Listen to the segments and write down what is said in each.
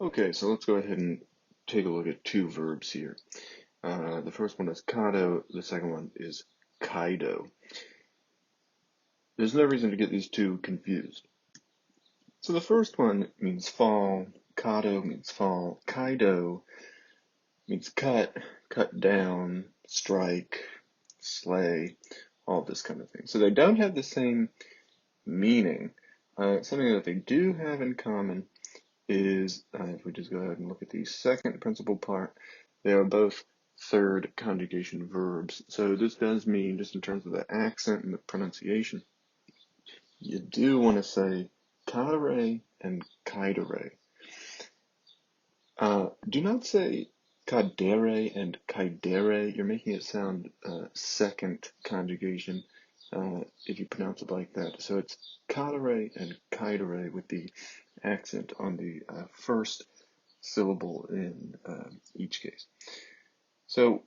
Okay, so let's go ahead and take a look at two verbs here. The first one is cado, the second one is caedo. There's no reason to get these two confused. So the first one means fall, cado means fall, caedo means cut down, strike, slay, all this kind of thing. So they don't have the same meaning. Something that they do have in common is, if we just go ahead and look at the second principal part, they are both third conjugation verbs. So this does mean, just in terms of the accent and the pronunciation, you do want to say cadere and caedere. Do not say cadere and caedere. You're making it sound second conjugation if you pronounce it like that. So it's cadere and caedere with the accent on the first syllable in each case. So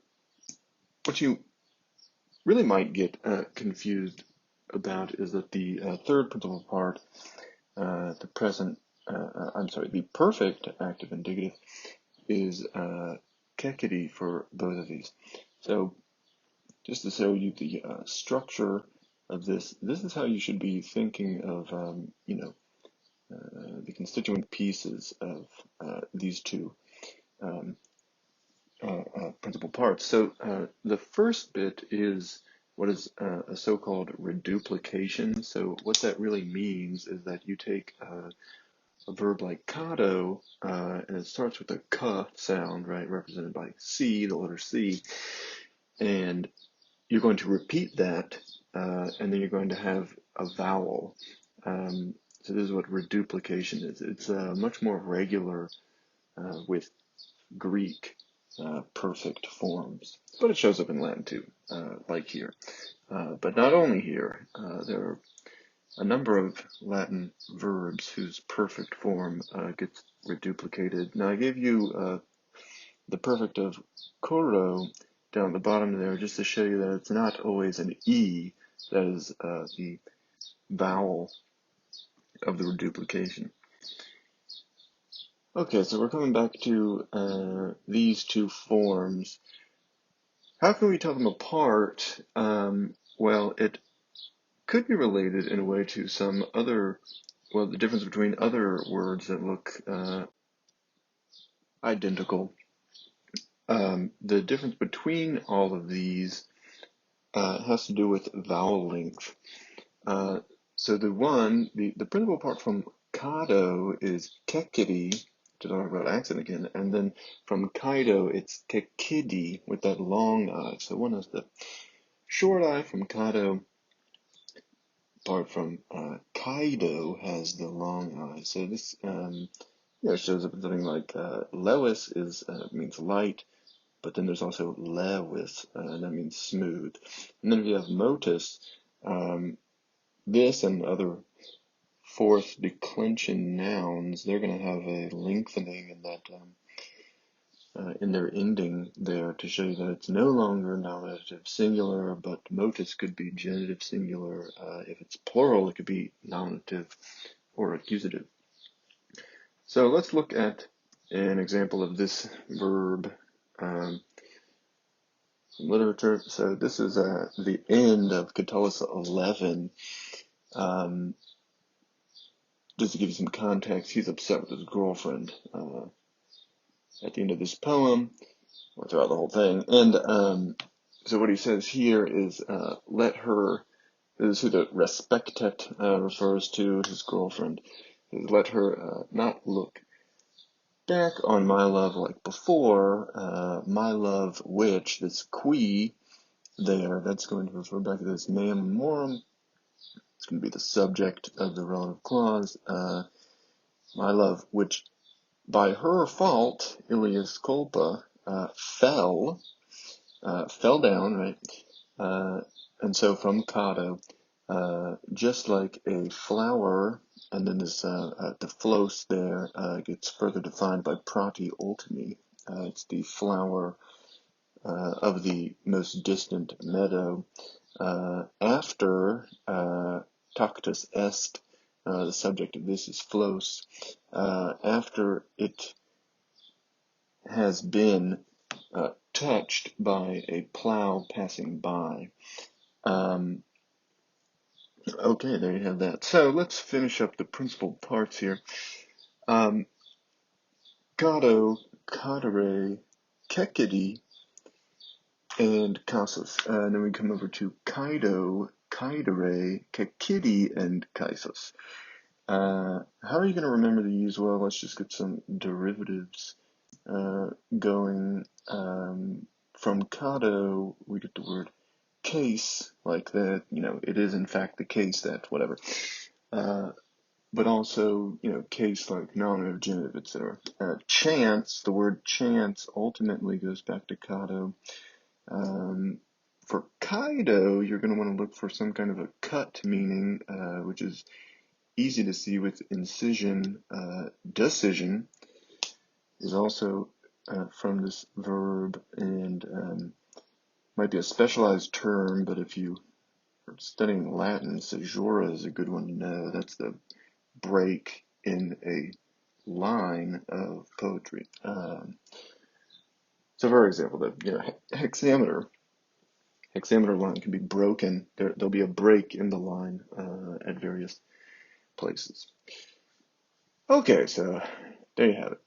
what you really might get confused about is that the third principal part, the perfect active indicative is kekedi for both of these. So just to show you the structure of this is how you should be thinking of, the constituent pieces of these two principal parts. So the first bit is what is a so-called reduplication. So what that really means is that you take a verb like cado, and it starts with a k sound, right, represented by C, the letter C, and you're going to repeat that, and then you're going to have a vowel. So this is what reduplication is. It's much more regular with Greek perfect forms, but it shows up in Latin too, like here. But not only here, there are a number of Latin verbs whose perfect form gets reduplicated. Now I gave you the perfect of coro down at the bottom there just to show you that it's not always an E that is the vowel of the reduplication. Okay, so we're coming back to these two forms. How can we tell them apart? Well, it could be related in a way to some other, the difference between other words that look identical. The difference between all of these has to do with vowel length. So the principal part from cado is kekidi, to talk about accent again, and then from caedo it's kekidi with that long I. So one has the short I from cado, apart from caedo has the long I. So this shows up in something like lewis means light, but then there's also lewis, and that means smooth. And then if you have motus, this and other fourth declension nouns, they're going to have a lengthening in that in their ending there to show you that it's no longer nominative singular, but motus could be genitive singular. If it's plural, it could be nominative or accusative. So let's look at an example of this verb from literature. So this is the end of Catullus 11. Just to give you some context, he's upset with his girlfriend at the end of this poem, or throughout the whole thing. And so what he says here is, let her, this is who the respectet refers to, his girlfriend, is let her not look back on my love like before, my love which, this qui there, that's going to refer back to this meum morum. It's going to be the subject of the relative clause. My love which by her fault, ilias culpa, fell down, right? And so from cado, just like a flower, and then this the phlos there gets further defined by prati ultimi. It's the flower of the most distant meadow. After tactus est, the subject of this is phlos. After it has been touched by a plow passing by. Okay, there you have that. So let's finish up the principal parts here. Cado, cadere, cecidi, and casus. And then we come over to caedo, caedere, cecidi, and caesus. How are you going to remember these? Well, let's just get some derivatives going. From cado, we get the word case, like that, it is in fact the case that, whatever. But also, case like nominative, genitive, etc. Chance, the word chance ultimately goes back to cado. For caedo, you're going to want to look for some kind of a cut meaning, which is easy to see with incision. Decision is also from this verb, and might be a specialized term, but if you are studying Latin, caesura is a good one to know. That's the break in a line of poetry. So for example, the hexameter line can be broken. There'll be a break in the line at various places. Okay, so there you have it.